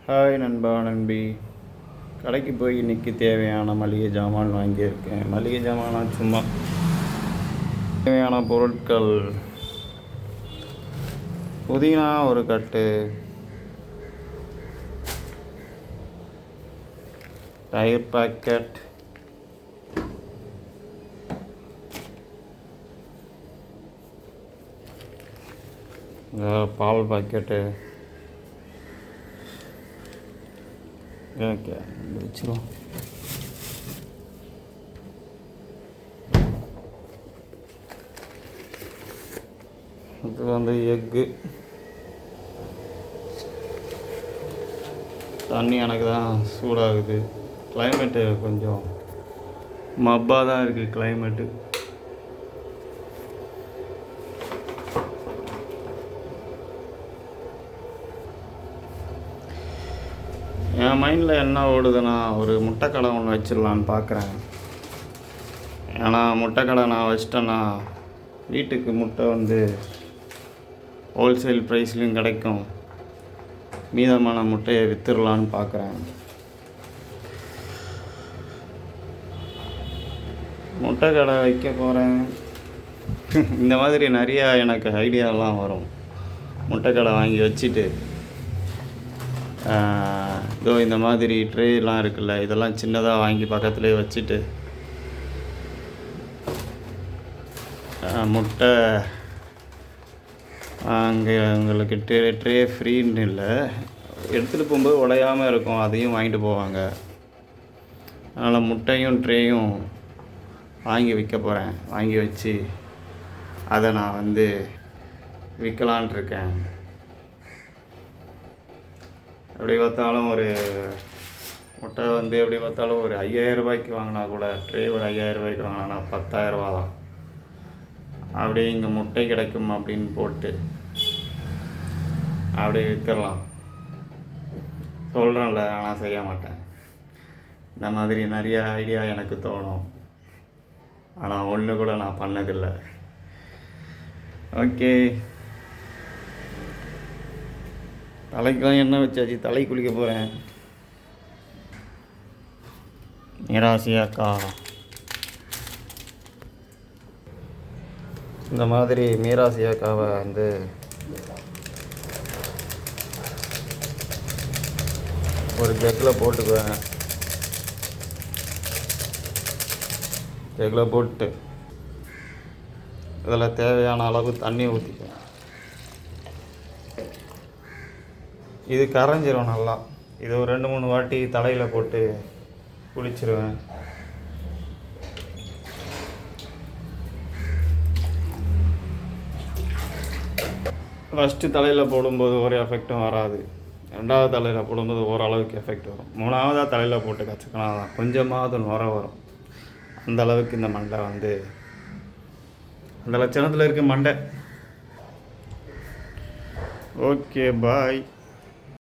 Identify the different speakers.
Speaker 1: Hi நண்பா நண்பி. கடைக்கு போய் இன்றைக்கி தேவையான மளிகை ஜாமான் வாங்கியிருக்கேன். மளிகை ஜாமானா சும்மா தேவையான பொருட்கள்: புதினா ஒரு கட்டு, தயிர் பாக்கெட், பால் பாக்கெட்டு, ஓகே வச்சிரும். இது வந்து எக்கு. தண்ணி எனக்கு தான் சூடாகுது. கிளைமேட்டு கொஞ்சம் மப்பாக தான் இருக்குது கிளைமேட்டு. என் மைண்டில் என்ன ஓடுதுன்னா, ஒரு முட்டைக்கடை ஒன்று வச்சிடலான்னு பார்க்குறேன். ஏன்னா முட்டைக்கடை நான் வச்சிட்டேன்னா வீட்டுக்கு முட்டை வந்து ஹோல்சேல் ப்ரைஸ்லையும் கிடைக்கும். மீதமான முட்டையை விற்றுடலான்னு பார்க்குறேன். முட்டைக்கடை வைக்க போகிறேன். இந்த மாதிரி நிறையா எனக்கு ஐடியாலாம் வரும். முட்டைக்கடை வாங்கி வச்சுட்டு இதோ இந்த மாதிரி ட்ரேலாம் இருக்குல்ல, இதெல்லாம் சின்னதாக வாங்கி பக்கத்துலேயே வச்சுட்டு முட்டை அங்கே உங்களுக்கு ட்ரே ஃப்ரீன்னு இல்லை, எடுத்துகிட்டு போகும்போது உடையாமல் இருக்கும், அதையும் வாங்கிட்டு போவாங்க. அதனால் முட்டையும் ட்ரேயும் வாங்கி விற்க போகிறேன். வாங்கி வச்சு அதை நான் வந்து விற்கலான் இருக்கேன். எப்படி பார்த்தாலும் ஒரு முட்டை வந்து எப்படி பார்த்தாலும் ஒரு 5000 ரூபாய்க்கு வாங்கினா கூட, ட்ரே ஒரு 5000 ரூபாய்க்கு வாங்கினா 10,000 ரூபா தான். அப்படியே இங்கே முட்டை கிடைக்கும் அப்படின்னு போட்டு அப்படியே விற்கலாம். சொல்கிறேன்ல, ஆனால் செய்ய மாட்டேன். இந்த மாதிரி நிறைய ஐடியா எனக்கு தோணும், ஆனால் ஒன்று கூட நான் பண்ணதில்லை. ஓகே, தலைக்கெலாம் எண்ணெய் வச்சாச்சு, தலை குளிக்க போகிறேன். மீராசி அக்கா இந்த மாதிரி மீராசி அக்காவை வந்து ஒரு ஜக்கில் போட்டுக்குவேன். ஜக்கில் போட்டு இதில் தேவையான அளவு தண்ணி ஊற்றிக்குவேன். இது கரைஞ்சிரும் நல்லா. இது ஒரு 2-3 வாட்டி தலையில் போட்டு குளிச்சிருவேன். ஃபஸ்ட்டு தலையில் போடும்போது ஒரு எஃபெக்டும் வராது. 2வது தலையில் போடும்போது ஓரளவுக்கு எஃபெக்ட் வரும். 3வது தலையில் போட்டு கற்றுக்கினா தான் கொஞ்சமாவது நுர வரும். அந்தளவுக்கு இந்த மண்டை வந்து அந்த லட்சணத்தில் இருக்க மண்டை. ஓகே, பாய்.